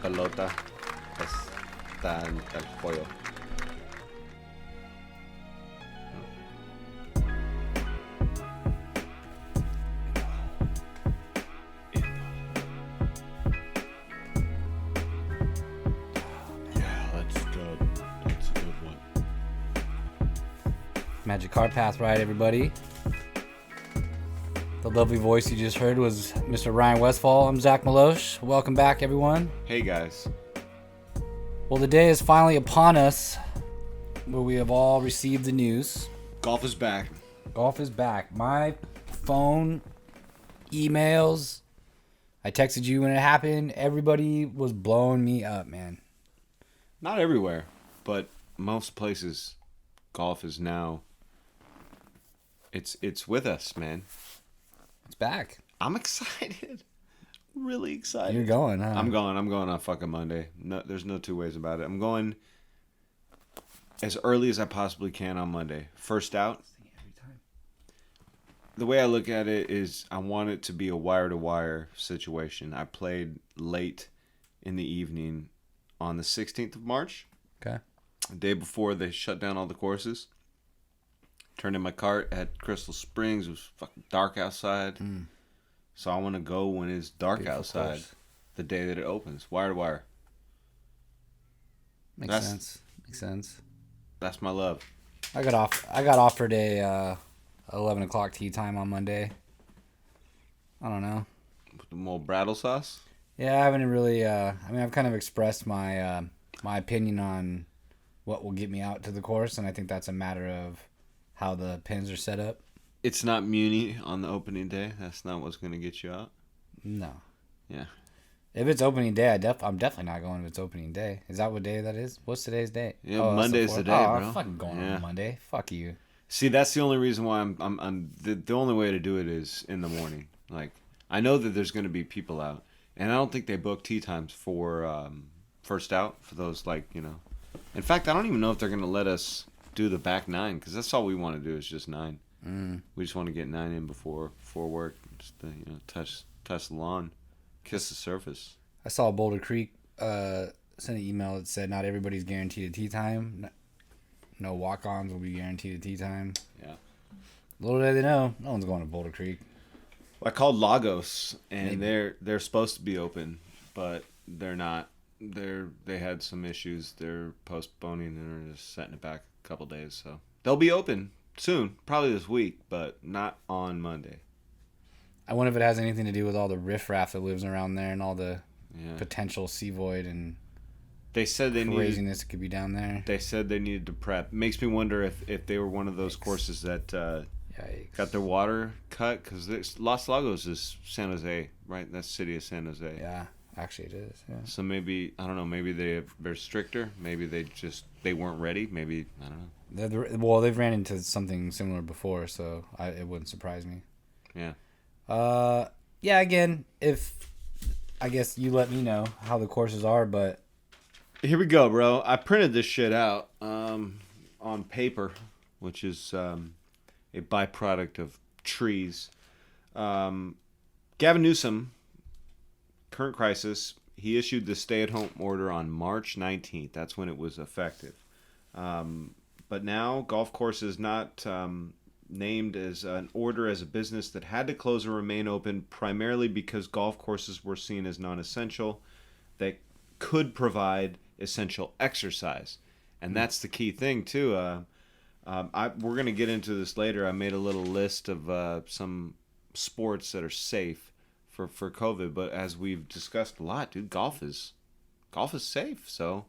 pelota está en el pollo. Magic Car Path ride, everybody. The lovely voice you just heard was Mr. Ryan Westfall. I'm Zach Malosh. Welcome back, everyone. Hey, guys. Well, the day is finally upon us where we have all received the news. Golf is back. Golf is back. My phone, emails, I texted you when it happened. Everybody was blowing me up, man. Not everywhere, but most places, golf is now... It's with us, man. It's back. I'm excited. Really excited. You're going, huh? I'm going on fucking Monday. No, there's no two ways about it. I'm going as early as I possibly can on Monday. First out. The way I look at it is I want it to be a wire-to-wire situation. I played late in the evening on the 16th of March. Okay. The day before they shut down all the courses. Turned in my cart at Crystal Springs. It was fucking dark outside. So I want to go when it's dark Beautiful outside. course. The day that it opens. Wire to wire. Makes sense. That's my love. I got offered a 11 o'clock tee time on Monday. I don't know. With the more brattle sauce? Yeah, I haven't really. I've kind of expressed my my opinion on what will get me out to the course, and I think that's a matter of how the pins are set up. It's not Muni on the opening day. That's not what's going to get you out. No. Yeah. If it's opening day, I'm definitely not going if it's opening day. Is that what day that is? What's today's date? Yeah, that's Monday's the day, bro. bro. I'm fucking going on Monday. Fuck you. See, that's the only reason why I'm the only way to do it is in the morning. Like, I know that there's going to be people out, and I don't think they book tee times for first out for those, like, you know. In fact, I don't even know if they're going to let us do the back nine, because that's all we want to do is just nine. We just want to get 9 in before work, just to, you know, touch the lawn, kiss the surface. I saw Boulder Creek send an email that said not everybody's guaranteed a tee time. No walk-ons will be guaranteed a tee time. Yeah. Little did they know, no one's going to Boulder Creek. I called Lagos, and Maybe. they're supposed to be open, but they're not. They had some issues. They're postponing and they're just setting it back a couple days. So they'll be open soon, probably this week, but not on Monday. I wonder if it has anything to do with all the riffraff that lives around there and all the potential sea void and they said they craziness that could be down there. They said they needed to prep. Makes me wonder if they were one of those courses that got their water cut, because Los Lagos is San Jose, right? That's city of San Jose. Yeah, actually it is. Yeah. So maybe, I don't know, maybe they're stricter. Maybe they weren't ready. Maybe, I don't know. Well, they've ran into something similar before, so it wouldn't surprise me. Yeah. Again, if I guess you let me know how the courses are, but here we go, bro. I printed this shit out on paper, which is a byproduct of trees. Gavin Newsom, current crisis, he issued the stay-at-home order on March 19th. That's when it was effective. But now golf course is not named as an order as a business that had to close or remain open primarily because golf courses were seen as non-essential that could provide essential exercise. And that's the key thing too. We're going to get into this later. I made a little list of some sports that are safe for COVID, but as we've discussed a lot, dude, golf is safe. So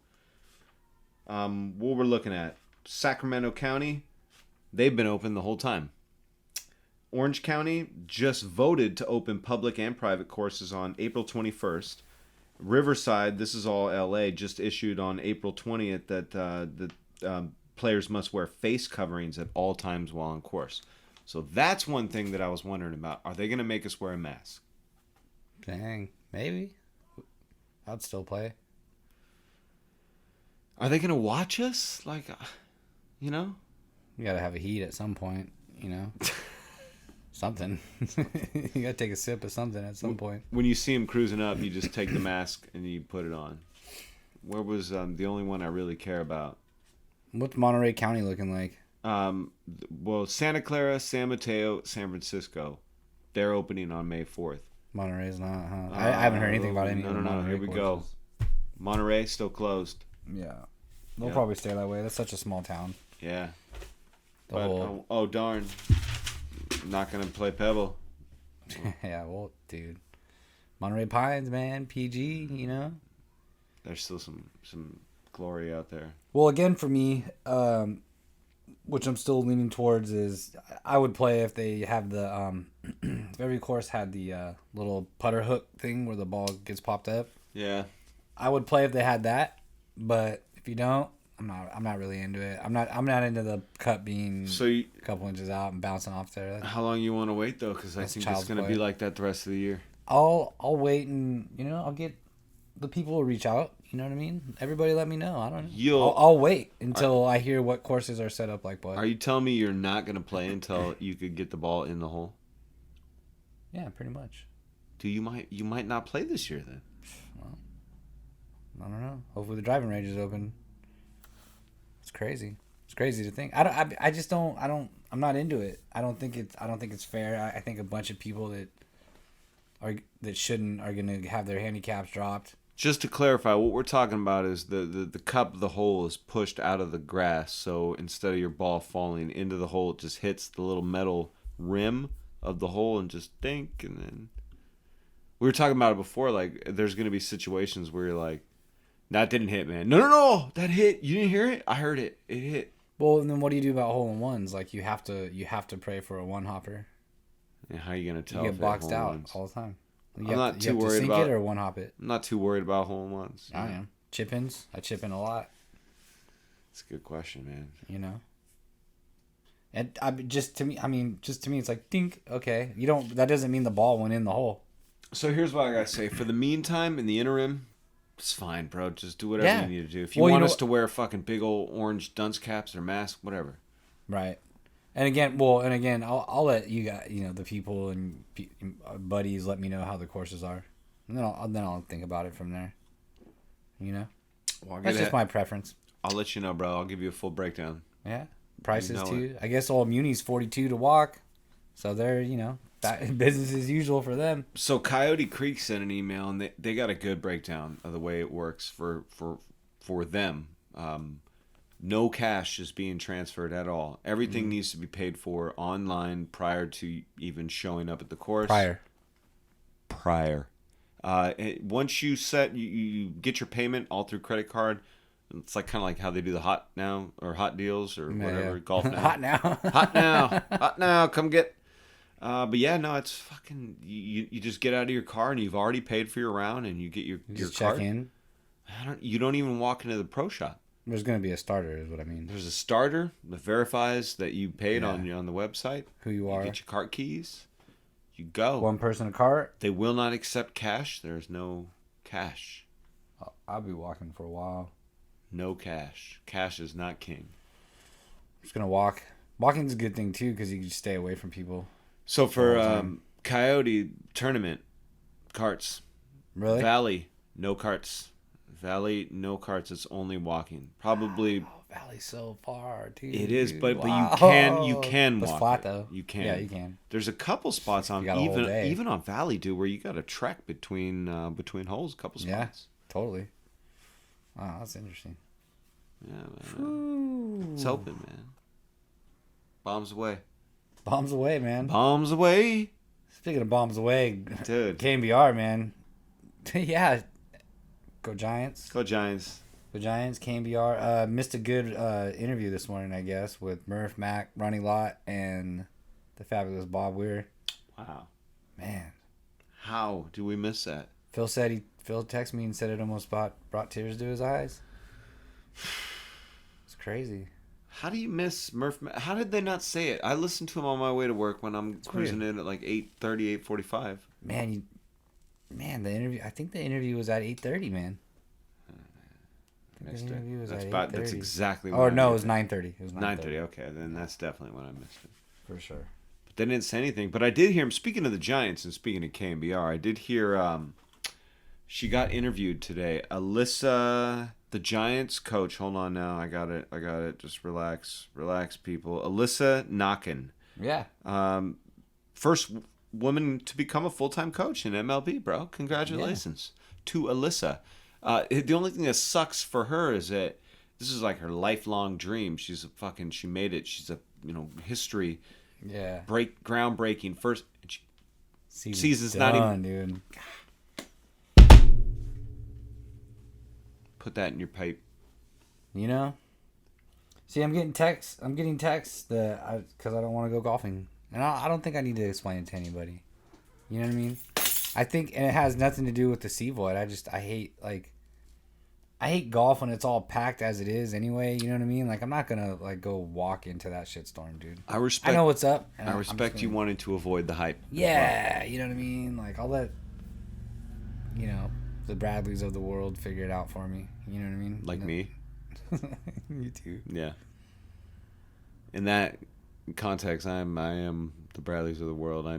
what we're looking at, Sacramento County, they've been open the whole time. Orange County just voted to open public and private courses on April 21st. Riverside, this is all LA, just issued on April 20th that the players must wear face coverings at all times while on course. So that's one thing that I was wondering about. Are they going to make us wear a mask? Dang, maybe. I'd still play. Are they going to watch us? Like, you know? You gotta have a heat at some point, you know? Something. You gotta take a sip of something at some point. When you see him cruising up, you just take the mask and you put it on. Where was the only one I really care about? What's Monterey County looking like? Well, Santa Clara, San Mateo, San Francisco. They're opening on May 4th. Monterey's not, huh? I haven't heard anything about any of the Monterey Here we go. Monterey still closed. Yeah. They'll Yep. probably stay that way. That's such a small town. Yeah. The But, whole... oh, darn. Not going to play Pebble. Yeah, well, dude. Monterey Pines, man. PG, you know? There's still some glory out there. Well, again, for me, which I'm still leaning towards, is I would play if they have the if every course had the little putter hook thing where the ball gets popped up. Yeah. I would play if they had that, but if you don't, I'm not really into it. I'm not into the cup being a couple inches out and bouncing off there. How long you want to wait though? Because I think it's going to be like that the rest of the year. I'll wait and I'll get the people who reach out. You know what I mean? Everybody let me know. I don't know. I'll wait until I hear what courses are set up like, bud. Are you telling me you're not going to play until you could get the ball in the hole? Yeah, pretty much. You might not play this year then. Well, I don't know. Hopefully the driving range is open. It's crazy. It's crazy to think. I'm not into it. I don't think it's fair. I think a bunch of people that shouldn't are going to have their handicaps dropped. Just to clarify, what we're talking about is the cup of the hole is pushed out of the grass. So instead of your ball falling into the hole, it just hits the little metal rim of the hole and just dink. And then we were talking about it before. Like, there's going to be situations where you're like, that didn't hit, man. No, that hit. You didn't hear it? I heard it. It hit. Well, and then what do you do about hole in ones? Like, you have to pray for a one hopper. And how are you going to tell? You get boxed out all the time. I'm not too worried about sink it or one hop it. I'm not too worried about hole in ones. I am. Chip ins. I chip in a lot. That's a good question, man. You know. And just to me, it's like dink. Okay, you don't. That doesn't mean the ball went in the hole. So here's what I gotta say. For the meantime, in the interim, it's fine, bro. Just do whatever you need to do. If you want us to wear fucking big old orange dunce caps or masks, whatever. Right. And again, I'll let you guys, the people and buddies let me know how the courses are, and then I'll think about it from there. You know, that's just my preference. I'll let you know, bro. I'll give you a full breakdown. Yeah, prices too. I guess old Muni's $42 to walk, so they're business as usual for them. So Coyote Creek sent an email, and they got a good breakdown of the way it works for them. No cash is being transferred at all. Everything needs to be paid for online prior to even showing up at the course. Prior. Once you you get your payment all through credit card. It's like kind of like how they do the hot deals or whatever. Golf now. Hot now. Come get. But yeah, no, it's fucking. You just get out of your car and you've already paid for your round and you get your card. Check in. You don't even walk into the pro shop. There's going to be a starter, is what I mean. There's a starter that verifies that you paid on the website. Who you are. You get your cart keys. You go. One person a cart. They will not accept cash. There's no cash. I'll be walking for a while. No cash. Cash is not king. I'm just going to walk. Walking's a good thing, too, because you can just stay away from people. So for Coyote tournament, carts. Really? Valley, no carts. Valley, no carts. It's only walking. Probably. Oh, Valley's so far, dude. It is, but you can walk. It's flat though. You can. Yeah, you can. There's a couple spots on even on Valley, dude, where you got to trek between holes. A couple spots. Yeah, totally. Wow, that's interesting. Yeah, man. It's open, man. Bombs away. Bombs away, man. Bombs away. Speaking of bombs away, dude. KMBR, man. Yeah. Go Giants. Go Giants. Go Giants, KMBR. Missed a good interview this morning, I guess, with Murph, Mac, Ronnie Lott, and the fabulous Bob Weir. Wow. Man. How do we miss that? Phil texted me and said it almost brought tears to his eyes. It's crazy. How do you miss Murph? How did they not say it? I listened to him on my way to work when I'm cruising in at like 8:30, 8:45. Man, the interview. I think the interview was at 8:30, man. Missed it. That's exactly. It was 9:30. It was 9:30. Okay, then that's definitely when I missed it. For sure. They didn't say anything. But I did hear him, speaking of the Giants and speaking of KMBR, I did hear she got interviewed today. Alyssa, the Giants coach. Hold on now. I got it. Just relax. Relax, people. Alyssa Knockin. Yeah. First woman to become a full-time coach in MLB, bro. Congratulations to Alyssa. The only thing that sucks for her is that this is like her lifelong dream. She made it. She's a, history. Yeah. Groundbreaking first. Season's done, not even. Dude. Put that in your pipe. See, I'm getting texts that because I don't want to go golfing, and I don't think I need to explain it to anybody. You know what I mean? I think, and it has nothing to do with the sea void. I hate golf when it's all packed as it is anyway. You know what I mean? Like, I'm not gonna go walk into that shitstorm, dude. I know what's up. I respect you wanting to avoid the hype. Yeah, you know what I mean. Like, I'll let the Bradleys of the world figure it out for me. You know what I mean? Like me. You too. Yeah. In that context, I am the Bradleys of the world. I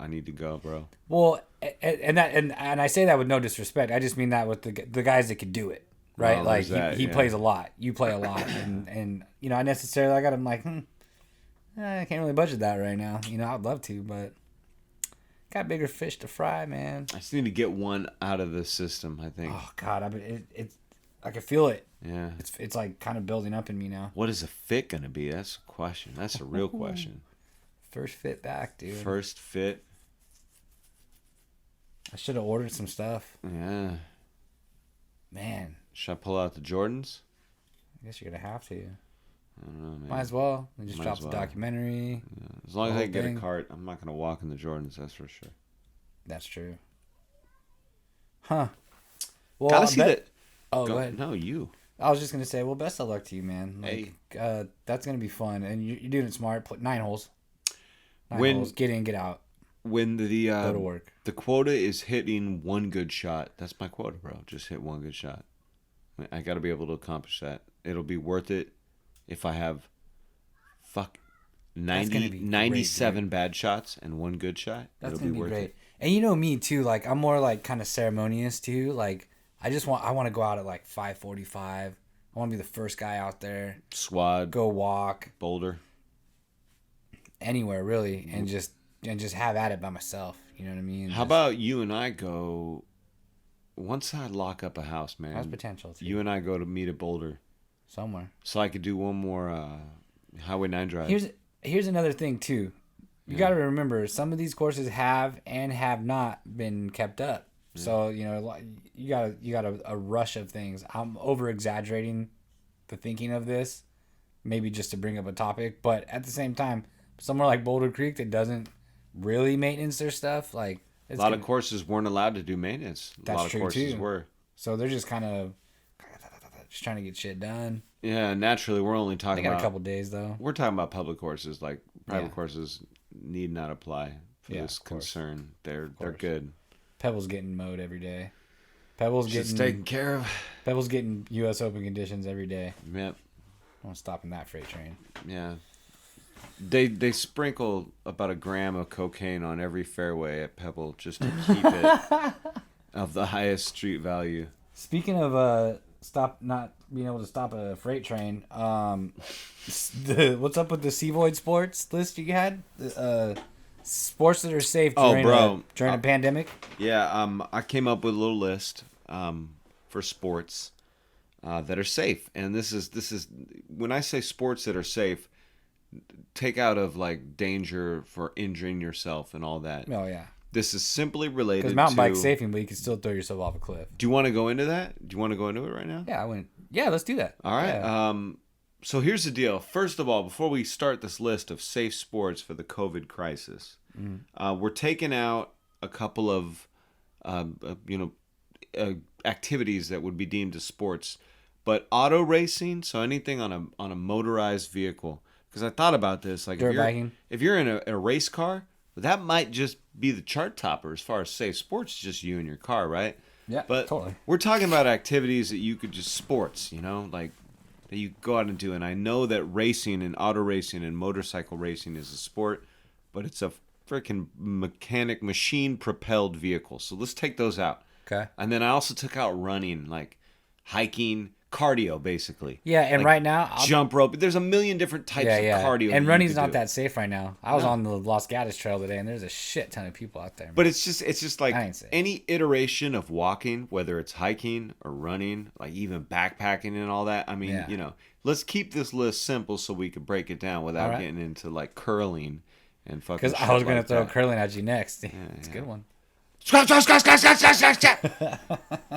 need to go, bro. Well, and I say that with no disrespect. I just mean that with the guys that could do it, right? Oh, like that, he plays a lot. You play a lot, and I got him like, I can't really budget that right now. I'd love to, but got bigger fish to fry, man. I just need to get one out of the system, I think. Oh God, I can feel it. Yeah. It's like kind of building up in me now. What is a fit gonna be? That's a question. That's a real question. First fit back, dude. First fit. I should have ordered some stuff. Yeah. Man. Should I pull out the Jordans? I guess you're gonna have to. I don't know, man. Might as well. We just dropped the documentary. Yeah. As long as I get a cart, I'm not gonna walk in the Jordans. That's for sure. That's true. Huh. Well, gotta see that. Oh, go ahead. No, you. I was just gonna say, well, best of luck to you, man. Hey. That's gonna be fun, and you're doing it smart. 9 holes. 9 holes. Get in, get out. When go to work. The quota is hitting one good shot. That's my quota, bro. Just hit one good shot. I got to be able to accomplish that. It'll be worth it if I have 97 bad shots and one good shot. That's It'll be worth great. it. And me too. Like, I'm more like kind of ceremonious too. Like, I want to go out at like 5:45. I want to be the first guy out there. Swad. Go walk. Boulder. Anywhere really, and just have at it by myself. You know what I mean? How about you and I go? Once I lock up a house, man. That's potential. Too. You and I go to meet at Boulder. Somewhere. So I could do one more Highway 9 drive. Here's another thing too. You got to remember, some of these courses have and have not been kept up. Yeah. So you got a rush of things. I'm over exaggerating the thinking of this, maybe just to bring up a topic, but at the same time, somewhere like Boulder Creek that doesn't really maintenance their stuff, like a lot of courses weren't allowed to do maintenance. That's a lot of true courses too. were. So they're just kind of just trying to get shit done. Yeah, naturally we're only talking they got about a couple days though. We're talking about public courses. Like private courses need not apply for this concern. They're good. Pebbles getting mowed every day. Pebbles getting taken care of. Pebbles getting U.S. Open conditions every day. Yep. I want to stop in that freight train. Yeah. They sprinkle about a gram of cocaine on every fairway at Pebble just to keep it of the highest street value. Speaking of not being able to stop a freight train, what's up with the Seavoid sports list you had? Sports that are safe during a pandemic? Yeah, I came up with a little list for sports that are safe. And this is when I say sports that are safe, take out of like danger for injuring yourself and all that. Oh yeah. This is simply related to... Because mountain bike safing, but you can still throw yourself off a cliff. Do you want to go into that? Do you want to go into it right now? Yeah, let's do that. All right. Yeah. So here's the deal. First of all, before we start this list of safe sports for the COVID crisis, we're taking out a couple of activities that would be deemed as sports, but auto racing, so anything on a motorized vehicle. Because I thought about this, like if you're in a race car, that might just be the chart topper as far as safe sports, just you and your car, right? Yeah, but totally. We're talking about activities that you could just sports, like that you go out and do. And I know that racing and auto racing and motorcycle racing is a sport, but it's a freaking machine propelled vehicle. So let's take those out. Okay. And then I also took out running, like hiking, cardio, basically. Yeah, and like right now, jump rope. There's a million different types of cardio. And that running's you could not do. that safe right now. I was on the Los Gatos Trail today, and there's a shit ton of people out there. Man. But it's just like I ain't safe. any iteration of walking, whether it's hiking or running, like even backpacking and all that. I mean, Yeah. you know, let's keep this list simple so we can break it down without All right. getting into like curling and fucking. Because I was going gonna throw curling at you next. It's a good one. Scratch.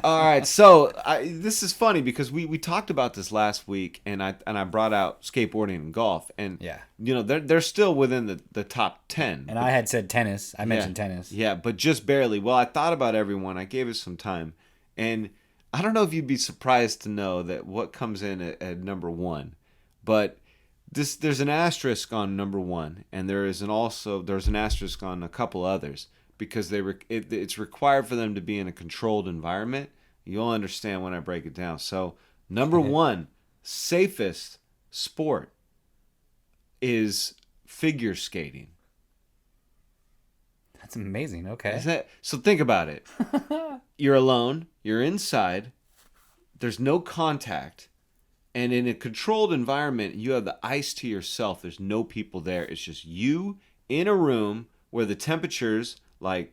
All right, so this is funny because we talked about this last week, and I brought out skateboarding and golf, and Yeah. you know they're still within the top 10. And I had said tennis. I mentioned tennis. Yeah, but just barely. Well, I thought about everyone. I gave it some time, and I don't know if you'd be surprised to know that what comes in at number 1, but there's an asterisk on number 1, and there's an asterisk on a couple others. Because it's required for them to be in a controlled environment. You'll understand when I break it down. So, number 1, safest sport is figure skating. That's amazing. Okay. So think about it. You're alone. You're inside. There's no contact. And in a controlled environment, you have the ice to yourself. There's no people there. It's just you in a room where the temperature's like,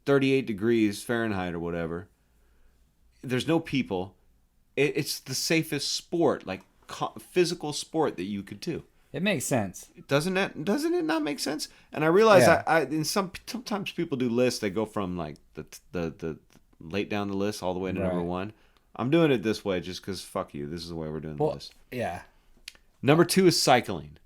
38 degrees Fahrenheit or whatever. There's no people. It's the safest sport, like physical sport that you could do. It makes sense. Doesn't it not make sense? And I realize Yeah. sometimes people do lists. They go from like the late down the list all the way to number 1. I'm doing it this way just because fuck you. This is the way we're doing the list. Yeah. Number 2 is cycling.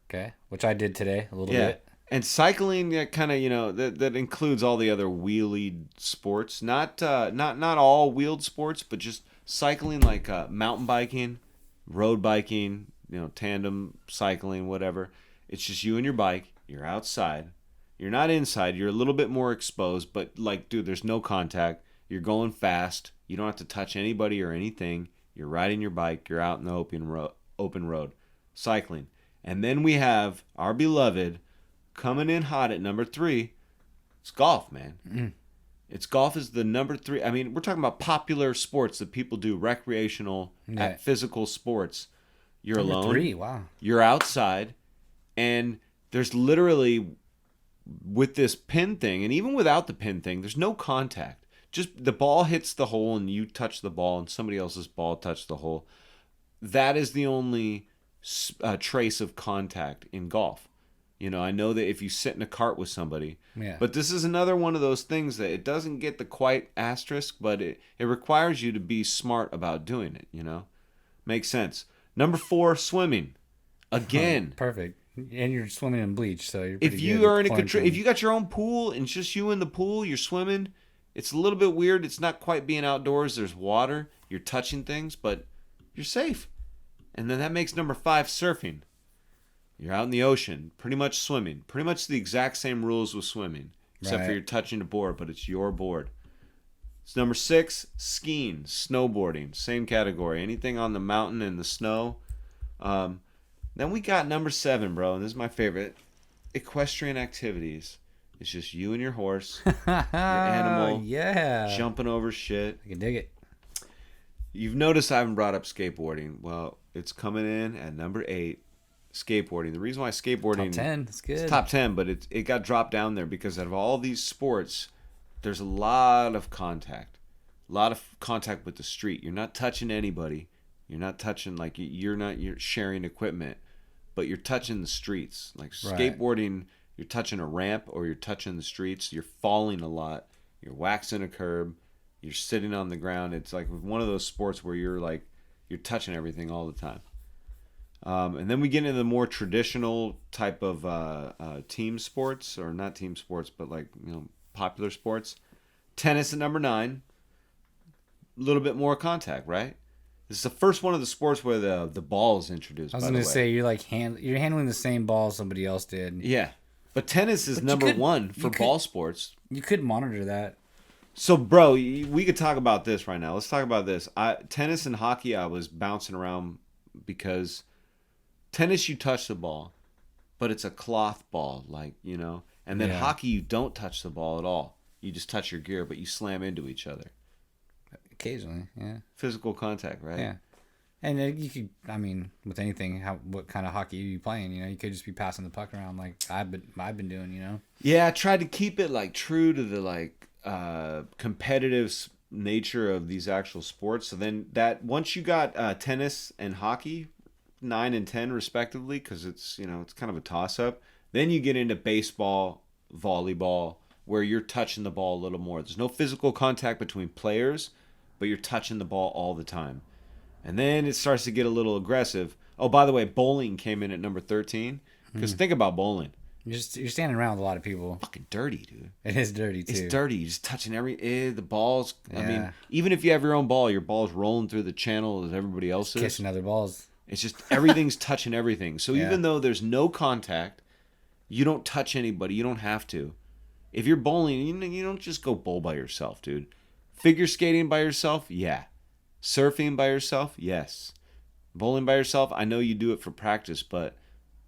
Okay. Which I did today a little bit. And cycling, kind of, that includes all the other wheelie sports. Not all wheeled sports, but just cycling, like mountain biking, road biking, tandem cycling, whatever. It's just you and your bike. You're outside. You're not inside. You're a little bit more exposed, but like, dude, there's no contact. You're going fast. You don't have to touch anybody or anything. You're riding your bike. You're out in the open road, cycling. And then we have our beloved. Coming in hot at number 3, it's golf, man. Golf is the number 3. I mean, we're talking about popular sports that people do, recreational, physical sports. You're number alone. 3, wow. You're outside, and there's literally, with this pin thing, and even without the pin thing, there's no contact. Just the ball hits the hole, and you touch the ball, and somebody else's ball touched the hole. That is the only trace of contact in golf. I know that if you sit in a cart with somebody, but this is another one of those things that it doesn't get the quite asterisk, but it requires you to be smart about doing it, Makes sense. Number 4, swimming. Again. Perfect. And you're swimming in bleach, so you're if you are in if you got your own pool and it's just you in the pool, you're swimming, it's a little bit weird. It's not quite being outdoors. There's water. You're touching things, but you're safe. And then that makes number 5, surfing. You're out in the ocean, pretty much swimming. Pretty much the exact same rules with swimming, except for you're touching a board, but it's your board. It's number 6, skiing, snowboarding, same category. Anything on the mountain and the snow. Then we got number 7, bro, and this is my favorite. Equestrian activities. It's just you and your horse, your animal, jumping over shit. I can dig it. You've noticed I haven't brought up skateboarding. Well, it's coming in at number 8. Skateboarding. The reason why skateboarding top 10, it's good. It's top 10, but it got dropped down there because out of all these sports, there's a lot of contact. A lot of contact with the street. You're not touching anybody. You're not touching you're sharing equipment, but you're touching the streets. Like skateboarding, you're touching a ramp or you're touching the streets. You're falling a lot. You're waxing a curb. You're sitting on the ground. It's like one of those sports where you're touching everything all the time. And then we get into the more traditional type of team sports, or not team sports, but popular sports. Tennis at number 9. A little bit more contact, right? This is the first one of the sports where the ball is introduced. I was going to say you're you're handling the same ball somebody else did. Yeah, but tennis is number 1 for ball sports. You could monitor that. So, bro, we could talk about this right now. Let's talk about this. Tennis and hockey, I was bouncing around because tennis you touch the ball, but it's a cloth ball, like, you know. And then hockey you don't touch the ball at all. You just touch your gear, but you slam into each other. Occasionally, yeah. Physical contact, right? Yeah. And you could, I mean, with anything, what kind of hockey are you playing? You know, you could just be passing the puck around like I've been doing. You know. Yeah, I tried to keep it like true to the like competitive nature of these actual sports. So then that once you got tennis and hockey, 9 and 10 respectively, because it's it's kind of a toss up. Then you get into baseball, volleyball, where you're touching the ball a little more. There's no physical contact between players, but you're touching the ball all the time. And then it starts to get a little aggressive. Oh, by the way, bowling came in at number 13. Because think about bowling. You're standing around with a lot of people. Fucking dirty, dude. It is dirty, too. It's dirty. You're just touching the balls. Yeah. I mean, even if you have your own ball, your ball's rolling through the channel as everybody else's. Kissing other balls. It's just everything's touching everything. So even though there's no contact, you don't touch anybody. You don't have to. If you're bowling, you don't just go bowl by yourself, dude. Figure skating by yourself? Yeah. Surfing by yourself? Yes. Bowling by yourself? I know you do it for practice, but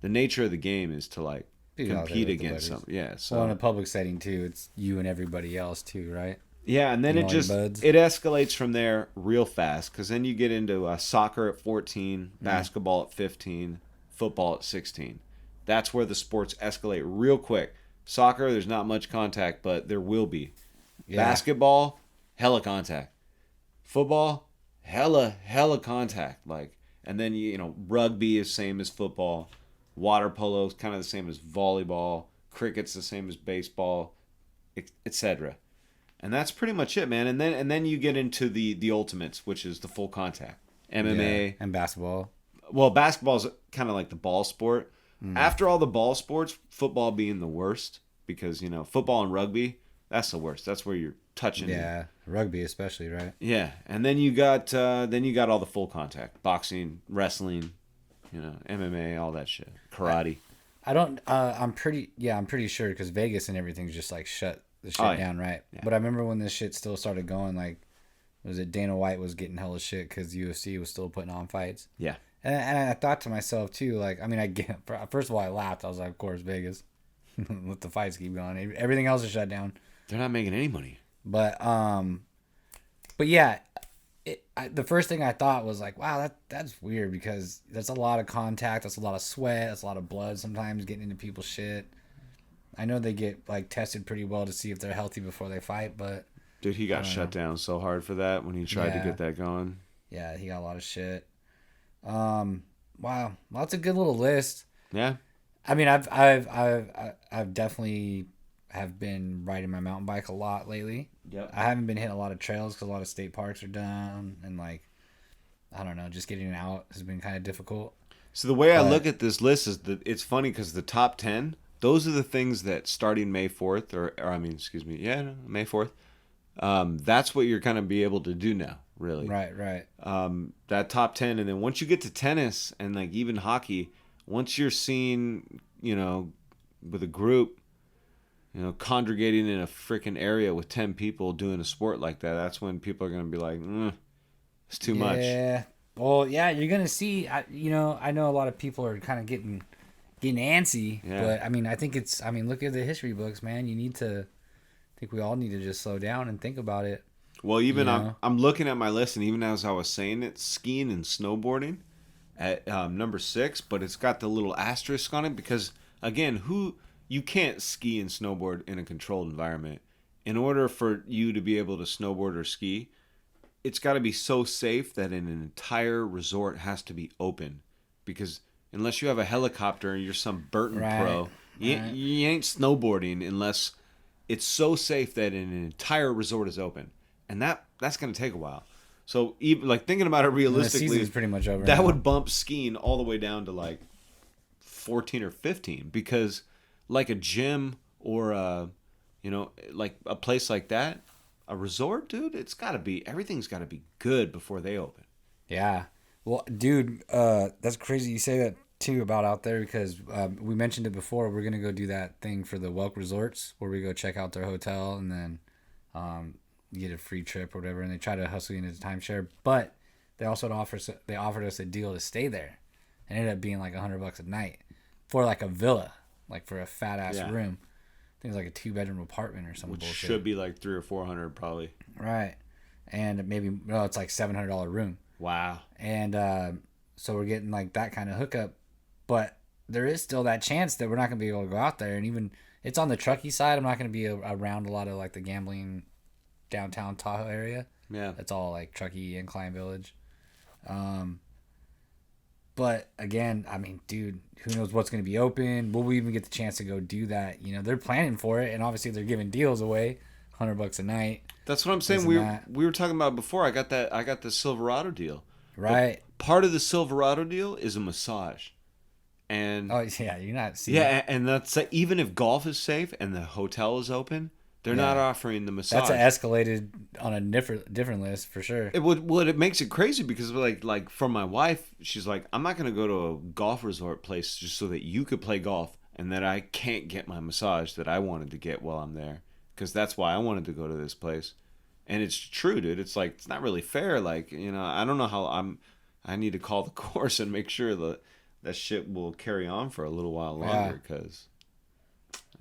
the nature of the game is to like compete against something. Yeah. So in a public setting too, it's you and everybody else too, right? Yeah, and then it escalates from there real fast because then you get into soccer at 14, basketball at 15, football at 16. That's where the sports escalate real quick. Soccer, there's not much contact, but there will be. Yeah. Basketball, hella contact. Football, hella contact. Like, and then rugby is same as football. Water polo is kind of the same as volleyball. Cricket's the same as baseball, etc. And that's pretty much it, man. And then you get into the ultimates, which is the full contact. MMA and basketball. Well, basketball's kind of like the ball sport. After all the ball sports, football being the worst because football and rugby, that's the worst. That's where you're touching. Yeah, rugby especially, right? Yeah, and then you got all the full contact, boxing, wrestling, MMA, all that shit, karate. I'm pretty sure because Vegas and everything's just like shut down, right? Yeah. But I remember when this shit still started going, like, was it Dana White was getting hella shit because UFC was still putting on fights. Yeah. And I thought to myself too, like, I mean, first of all, I laughed. I was like, of course, Vegas, let the fights keep going. Everything else is shut down. They're not making any money. But yeah, the first thing I thought was like, wow, that's weird because that's a lot of contact, that's a lot of sweat, that's a lot of blood sometimes getting into people's shit. I know they get like tested pretty well to see if they're healthy before they fight, but dude, he got shut down so hard for that when he tried to get that going. Yeah, he got a lot of shit. Wow, well, that's a good little list. Yeah, I mean, I've definitely have been riding my mountain bike a lot lately. Yep. I haven't been hitting a lot of trails because a lot of state parks are down, and like, I don't know, just getting out has been kind of difficult. So the way I look at this list is that it's funny because the top 10, those are the things that starting May 4th, May 4th, that's what you're going to be able to do now, really. Right. That top 10, and then once you get to tennis and like even hockey, once you're seen, with a group, congregating in a freaking area with 10 people doing a sport like that, that's when people are going to be like, it's too much. Yeah. Well, yeah, you're going to see, I know a lot of people are kind of getting antsy, but I mean, I think look at the history books, man. I think we all need to just slow down and think about it. Well, even I'm looking at my list, and even as I was saying it, skiing and snowboarding at number 6, but it's got the little asterisk on it because, again, you can't ski and snowboard in a controlled environment. In order for you to be able to snowboard or ski, it's got to be so safe that an entire resort has to be open. Because unless you have a helicopter and you're some Burton pro, you ain't snowboarding unless it's so safe that an entire resort is open. And that's going to take a while. So even like thinking about it realistically, the season's pretty much over. That would bump skiing all the way down to like 14 or 15 because like a gym or like a place like that, a resort, dude, everything's got to be good before they open. Yeah. Well, dude, that's crazy you say that too about out there because we mentioned it before. We're going to go do that thing for the Welk Resorts where we go check out their hotel and then you get a free trip or whatever, and they try to hustle you into the timeshare. But they also offered us a deal to stay there. It ended up being like $100 a night for like a villa, like for a fat ass room. I think it's like a 2-bedroom apartment or something. Which bullshit. Should be like $300 or $400 probably. Right, and maybe it's like $700 room. Wow. And so we're getting like that kind of hookup, but there is still that chance that we're not gonna be able to go out there, and even it's on the Truckee side. I'm not gonna be around a lot of like the gambling downtown Tahoe area. Yeah, that's all like Truckee and Klein Village. But again, I mean, dude, who knows what's going to be open? Will we even get the chance to go do that? You know, they're planning for it, and obviously they're giving deals away, $100 a night. That's what I'm saying. We were talking about before. I got the Silverado deal. Right. But part of the Silverado deal is a massage, and yeah, you're not seeing. Yeah, and that's even if golf is safe and the hotel is open, they're not offering the massage. That's escalated on a different list for sure. It makes it crazy because like for my wife, she's like, I'm not gonna go to a golf resort place just so that you could play golf and that I can't get my massage that I wanted to get while I'm there, because that's why I wanted to go to this place. And it's true, dude. It's like, it's not really fair. Like, you know, I don't know how I need to call the course and make sure that shit will carry on for a little while longer, because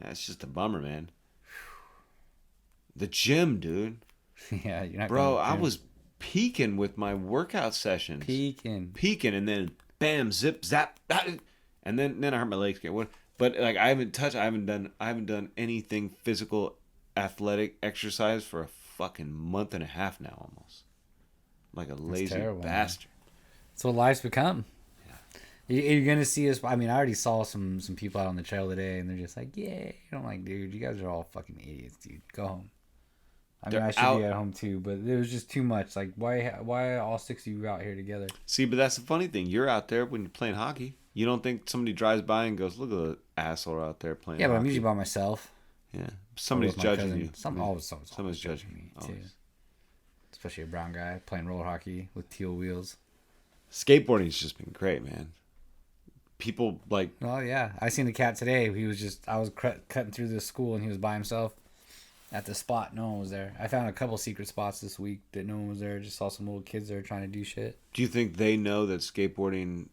it's just a bummer, man. The gym, dude. Yeah, you're not. Bro, I was peaking with my workout sessions. Peaking, and then bam, zip, zap, and then I hurt my legs again. But like I haven't done anything physical, athletic exercise for a fucking month and a half now, almost. Like a lazy bastard. That's what life's become. You're gonna see us. I mean, I already saw some people out on the trail today, and they're just like, "Yeah." I'm like, dude, you guys are all fucking idiots, dude. Go home. I mean, I should be at home too, but it was just too much. Like, why all 6 of you out here together? See, but that's the funny thing. You're out there when you're playing hockey. You don't think somebody drives by and goes, "Look at the asshole out there playing." Yeah, but hockey. I'm usually by myself. Yeah, somebody's judging you. Someone's judging me too. Especially a brown guy playing roller hockey with teal wheels. Skateboarding's just been great, man. People like. Oh yeah, I seen the cat today. I was cutting through the school, and he was by himself at the spot. No one was there. I found a couple secret spots this week that no one was there. Just saw some little kids there trying to do shit. Do you think they know that skateboarding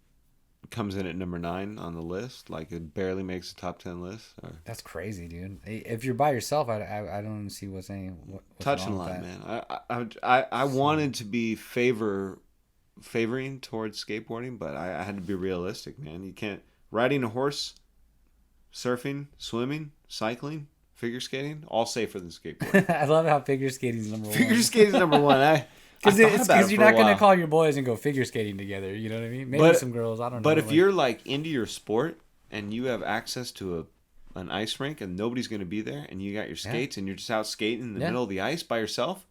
comes in at number 9 on the list? Like, it barely makes the top 10 list? Or? That's crazy, dude. If you're by yourself, I don't see what's what's touching line, man. I wanted to be favoring towards skateboarding, but I had to be realistic, man. You can't. Riding a horse, surfing, swimming, cycling, figure skating, all safer than skateboarding. I love how figure skating's number 1. Figure skating's number 1. Because you're not going to call your boys and go figure skating together. You know what I mean? Maybe some girls, I don't know. But if you're like into your sport and you have access to an ice rink and nobody's going to be there, and you got your skates and you're just out skating in the middle of the ice by yourself,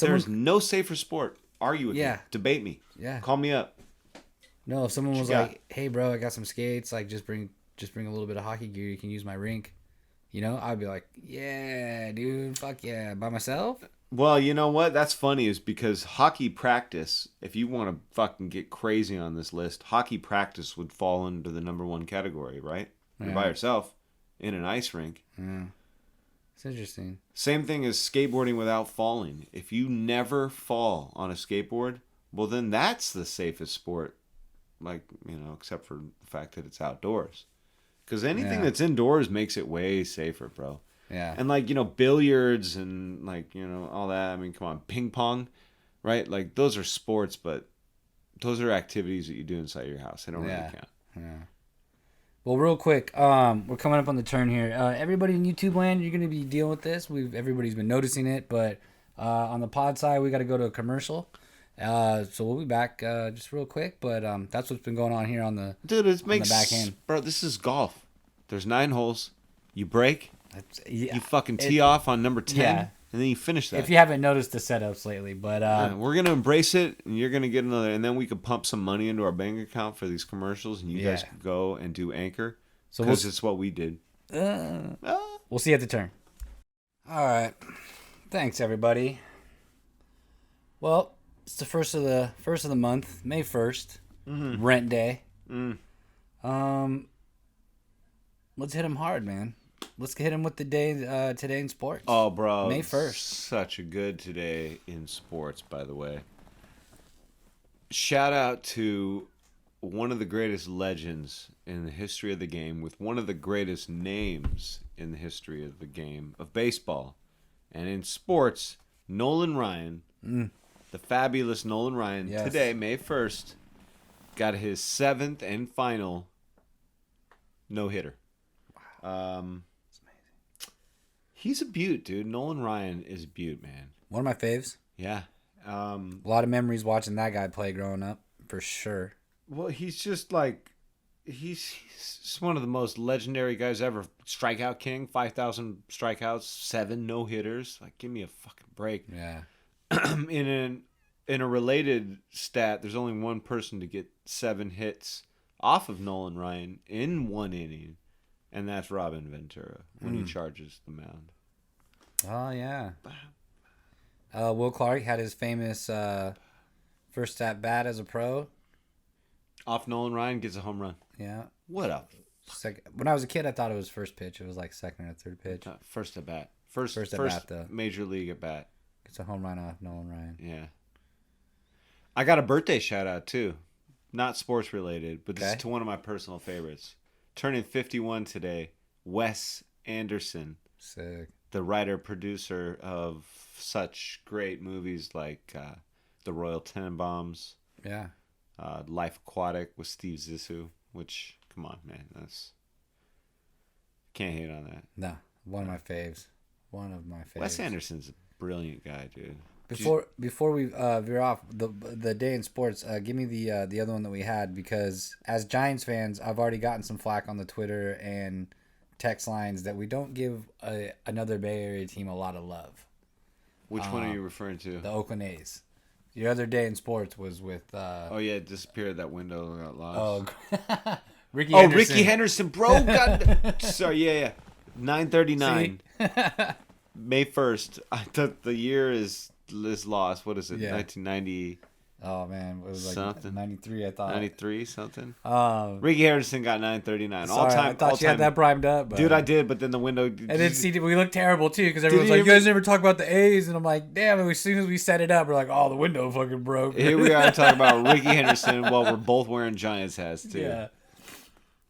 there's no safer sport. Argue with me. Debate me. Yeah. Call me up. No, if someone was like, "Hey, bro, I got some skates. Like, just bring a little bit of hockey gear. You can use my rink." You know, I'd be like, "Yeah, dude, fuck yeah, by myself." Well, you know what? That's funny, is because hockey practice, if you want to fucking get crazy on this list, hockey practice would fall into the number 1 category, right? You're by yourself in an ice rink. Yeah. It's interesting. Same thing as skateboarding without falling. If you never fall on a skateboard, well, then that's the safest sport. Like, you know, except for the fact that it's outdoors. Because anything that's indoors makes it way safer, bro. Yeah. And like, you know, billiards and like, you know, all that. I mean, come on, ping pong, right? Like, those are sports, but those are activities that you do inside your house. They don't really count. Yeah. Well, real quick, we're coming up on the turn here. Everybody in YouTube land, you're going to be dealing with this. Everybody's been noticing it, but on the pod side, we got to go to a commercial. So we'll be back just real quick, but that's what's been going on here on the back end. Bro, this is golf. There's 9 holes. You break. You fucking tee off on number 10, and then you finish that. If you haven't noticed the setups lately, but we're gonna embrace it, and you're gonna get another, and then we could pump some money into our bank account for these commercials, and you guys could go and do Anchor, because it's what we did. We'll see you at the turn. All right, thanks everybody. Well, it's the first of the month, May 1st, rent day. Let's hit them hard, man. Let's hit him with the day today in sports. Oh, bro. May 1st. Such a good today in sports, by the way. shout out to one of the greatest legends in the history of the game, with one of the greatest names in the history of the game of baseball, and in sports, Nolan Ryan, the fabulous Nolan Ryan. Yes. Today, May 1st, got his 7th and final no hitter. It's amazing. He's a beaut, dude. Nolan Ryan is a beaut, man. One of my faves. Yeah. A lot of memories watching that guy play growing up, for sure. Well, he's just like, he's just one of the most legendary guys ever. Strikeout king, 5,000 strikeouts, 7 no hitters. Like, give me a fucking break. Yeah. In a related stat, there's only one person to get 7 hits off of Nolan Ryan in one inning, and that's Robin Ventura when he charges the mound. Oh, yeah. Will Clark had his famous first at bat as a pro. Off Nolan Ryan, gets a home run. Yeah. What up? When I was a kid, I thought it was first pitch. It was like second or third pitch. First at bat. First at bat, though. Major league at bat. It's a home run off Nolan Ryan. Yeah. I got a birthday shout out too. Not sports related, but this is to one of my personal favorites. Turning 51 today, Wes Anderson. Sick. The writer producer of such great movies like The Royal Tenenbaums. Yeah. Life Aquatic with Steve Zissou, which, come on, man, that's, can't hate on that. No, one of my faves. One of my faves. Wes Anderson's a brilliant guy, dude. Before we veer off the day in sports, give me the other one that we had, because as Giants fans, I've already gotten some flack on the Twitter and text lines that we don't give another Bay Area team a lot of love. Which one are you referring to? The Oakland A's. Your other day in sports was with. Oh yeah, it disappeared. That window got lost. Oh, Ricky Henderson. Ricky Henderson, bro. God. Sorry, yeah. 9:39. May 1st. I thought the year is lost. What is it? Yeah. 1990. Oh man, it was like Something. 93. I thought 93 something. Ricky Henderson got 9:39. Sorry, All time. I thought you had that primed up, but... Dude. I did, but then the window. And then see, we looked terrible too, because everyone's you like, "You guys never talk about the A's," and I'm like, "Damn!" And as soon as we set it up, we're like, "Oh, the window fucking broke." Here we are talking about Ricky Henderson while we're both wearing Giants hats too.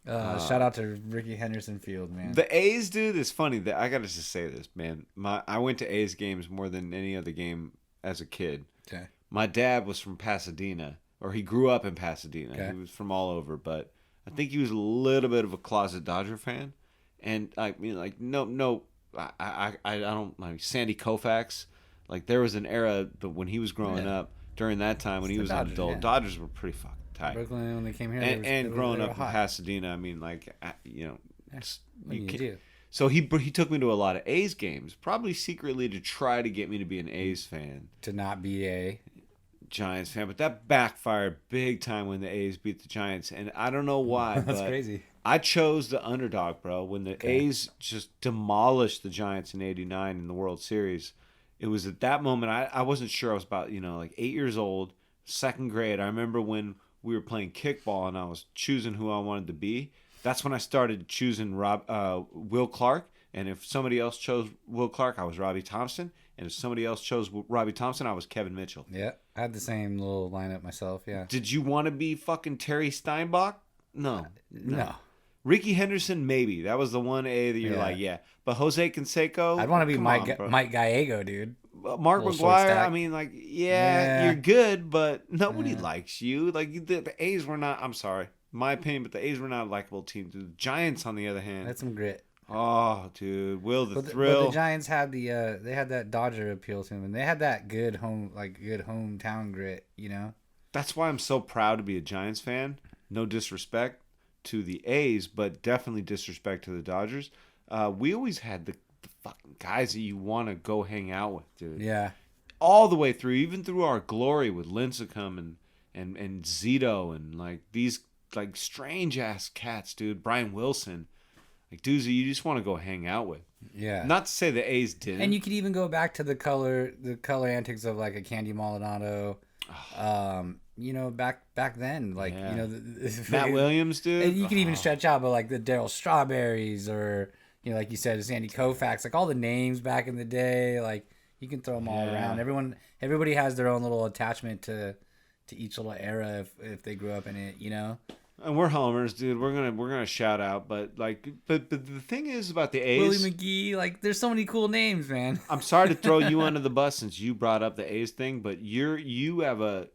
Yeah. Shout out to Ricky Henderson Field, man. The A's, dude, it's funny that I gotta just say this, man. I went to A's games more than any other game as a kid. Okay. My dad was from Pasadena, or he grew up in Pasadena. Okay. He was from all over, but I think he was a little bit of a closet Dodger fan. And I mean, like, no, I don't like Sandy Koufax. Like, there was an era, but when he was growing up, during that time when he was an adult, Dodgers were pretty fucking tight. Brooklyn, when they came here, and growing up in Pasadena, I mean, like, do. So he took me to a lot of A's games, probably secretly to try to get me to be an A's fan. To not be a Giants fan, but that backfired big time when the A's beat the Giants, and I don't know why. That's but crazy. I chose the underdog, bro. When the A's just demolished the Giants in '89 in the World Series, it was at that moment I wasn't sure. I was about like 8 years old, second grade. I remember when we were playing kickball and I was choosing who I wanted to be. That's when I started choosing Will Clark, and if somebody else chose Will Clark, I was Robbie Thompson. And if somebody else chose Robbie Thompson, I was Kevin Mitchell. Yeah, I had the same little lineup myself, yeah. Did you want to be fucking Terry Steinbach? No. Ricky Henderson, maybe. That was the one A that you're like, yeah. But Jose Canseco? I'd want to be Mike Gallego, dude. Mark McGwire, I mean, like, you're good, but nobody likes you. Like, the A's were not, I'm sorry, my opinion, but the A's were not a likable team. The Giants, on the other hand. That's some grit. Oh, dude, Thrill. But the Giants had they had that Dodger appeal to them, and they had that good hometown grit, you know. That's why I'm so proud to be a Giants fan. No disrespect to the A's, but definitely disrespect to the Dodgers. We always had the fucking guys that you want to go hang out with, dude. Yeah. All the way through, even through our glory with Lincecum and Zito and like these like strange ass cats, dude. Brian Wilson. Like, dudes that you just want to go hang out with. Yeah. Not to say the A's didn't. And you could even go back to the color antics of like a Candy Maldonado. Back then, like, Matt Williams, dude. And you could even stretch out, but like the Darryl Strawberries or, like you said, Sandy Koufax, like all the names back in the day, like you can throw them all around. Everybody has their own little attachment to to each little era if they grew up in it, you know. And we're homers, dude. We're gonna shout out, but the thing is about the Willie A's. McGee, like there's so many cool names, man. I'm sorry to throw you under the bus since you brought up the A's thing, but you have a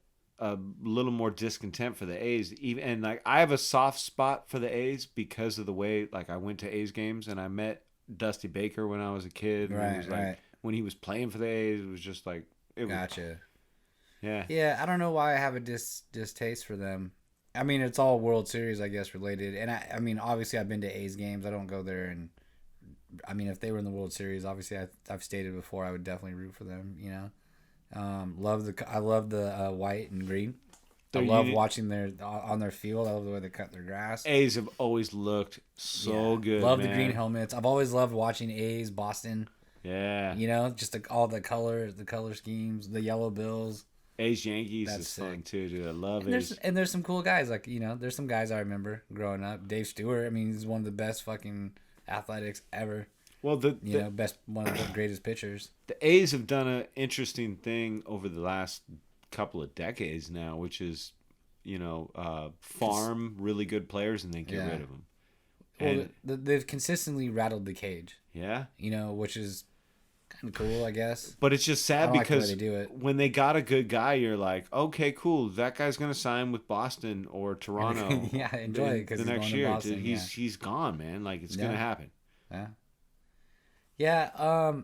little more discontent for the A's, even, and like I have a soft spot for the A's because of the way like I went to A's games and I met Dusty Baker when I was a kid. And it was like when he was playing for the A's, it was just like Gotcha. Yeah. Yeah, I don't know why I have a distaste for them. I mean, it's all World Series, I guess, related. And I mean, obviously, I've been to A's games. I don't go there, and I mean, if they were in the World Series, obviously, I've stated before, I would definitely root for them. You know, I love the white and green. I love watching their on their field. I love the way they cut their grass. A's have always looked so good. Love the green helmets. I've always loved watching A's Boston. Yeah, you know, just all the color schemes, the yellow bills. A's Yankees is fun too, dude. I love A's. A's. And there's some cool guys, like, you know, there's some guys I remember growing up. Dave Stewart, I mean, he's one of the best fucking athletics ever. Well, one of the greatest pitchers. The A's have done an interesting thing over the last couple of decades now, which is, you know, farm really good players and then get rid of them. Well, they've consistently rattled the cage. Yeah. You know, which is kind of cool, I guess. But it's just sad because like the way they do it. When they got a good guy, you're like, okay, cool. That guy's gonna sign with Boston or Toronto. Yeah, enjoy it because the next year, Boston, dude, he's gone, man. Like it's gonna happen. Yeah. Yeah.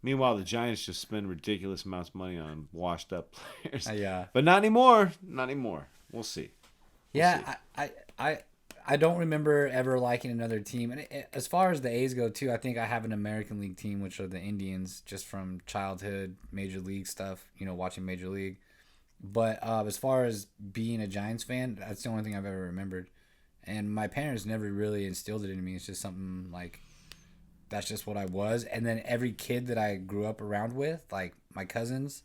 Meanwhile, the Giants just spend ridiculous amounts of money on washed up players. Yeah. But not anymore. Not anymore. We'll see. I don't remember ever liking another team. And as far as the A's go, too, I think I have an American League team, which are the Indians, just from childhood, Major League stuff, you know, watching Major League. But as far as being a Giants fan, that's the only thing I've ever remembered. And my parents never really instilled it in me. It's just something like, that's just what I was. And then every kid that I grew up around with, like my cousins,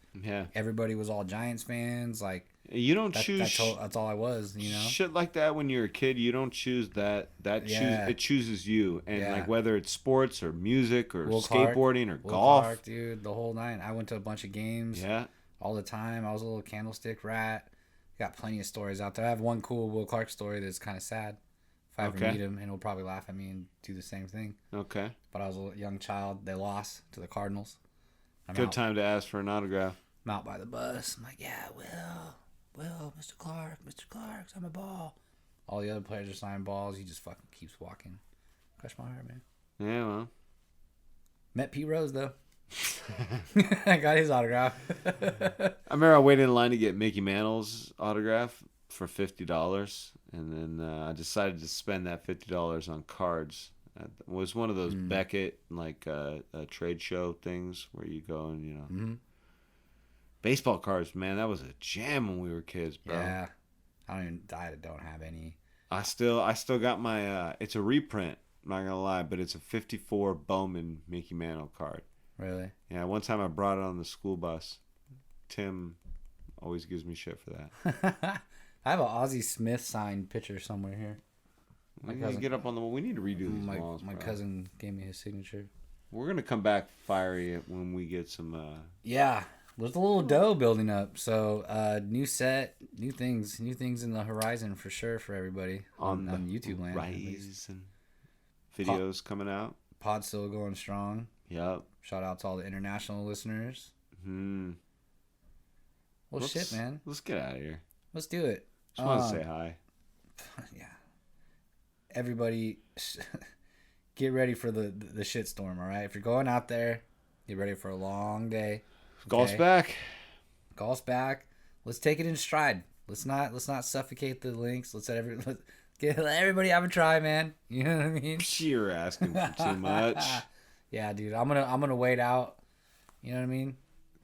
everybody was all Giants fans. Like, you don't choose. That's all I was, you know. Shit like that when you're a kid, you don't choose that. It chooses you, and like whether it's sports or music or skateboarding or golf, Clark, dude, the whole nine. I went to a bunch of games. All the time. I was a little candlestick rat. Got plenty of stories out there. I have one cool Will Clark story that's kind of sad. If I ever meet him, and he'll probably laugh at me and do the same thing. Okay. But I was a young child. They lost to the Cardinals. Good time to ask for an autograph. I'm out by the bus. I'm like, yeah, Will, Mr. Clark, sign my ball. All the other players are signing balls. He just fucking keeps walking. Crush my heart, man. Yeah, well. Met Pete Rose, though. I got his autograph. I remember I waited in line to get Mickey Mantle's autograph for $50, and then I decided to spend that $50 on cards. It was one of those Beckett, like trade show things where you go and, you know. Mm-hmm. Baseball cards, man, that was a jam when we were kids, bro. Yeah. I don't have any. I still got my, it's a reprint, I'm not going to lie, but it's a 54 Bowman Mickey Mantle card. Really? Yeah, one time I brought it on the school bus. Tim always gives me shit for that. I have an Ozzie Smith signed picture somewhere here. We need to get up on the wall. We need to redo these walls. My cousin gave me his signature. We're going to come back fiery when we get some... Yeah. There's a little dough building up. So, new set, new things in the horizon for sure for everybody on YouTube land. Horizon. Videos coming out. Pod's still going strong. Yep. Shout out to all the international listeners. Well, shit, man. Let's get out of here. Let's do it. Just want to say hi. Yeah. Everybody, get ready for the shitstorm, all right? If you're going out there, get ready for a long day. Okay? Golf's back. Let's take it in stride. Let's not suffocate the links. Let's let everybody have a try, man. You know what I mean? You're asking for too much. Yeah, dude. I'm gonna wait out. You know what I mean?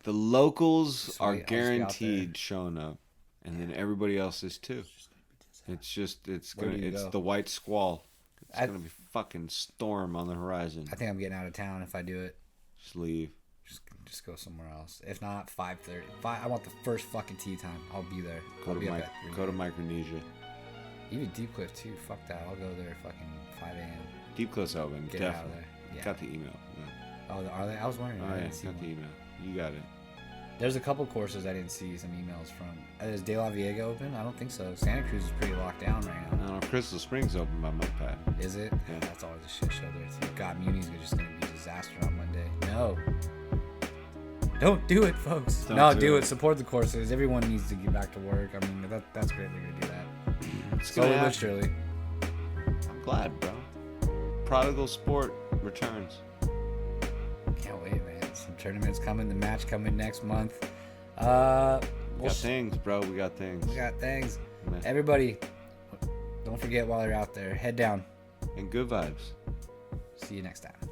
The locals are guaranteed showing up, and then everybody else is too. It's the white squall. It's gonna be fucking storm on the horizon. I think I'm getting out of town if I do it. Just leave. Just go somewhere else. If not, 5:30. I want the first fucking tea time. I'll be there. Go to Micronesia. Even Deep Cliff too. Fuck that. I'll go there fucking 5 a.m. Deep Cliff's open. Get out of there. Yeah. Got the email. Oh, are they? I was wondering. Oh, yeah. Got the email. You got it. There's a couple courses I didn't see some emails from. Is De La Viega open? I don't think so. Santa Cruz is pretty locked down right now. No, Crystal Springs open by my pad. Is it? Yeah. That's always a shit show there too. God, Muni's just gonna be a disaster on Monday. No. Don't do it, folks. Don't do do it. it. Support the courses. Everyone needs to get back to work. I mean, that's great they're gonna do that. It's gonna Slowly but happen. surely. I'm glad, bro. Prodigal sport returns. Can't wait, man. Some tournaments coming. The match coming next month. We got things, bro. We got things. We got things. Man. Everybody, don't forget while you're out there, head down. And good vibes. See you next time.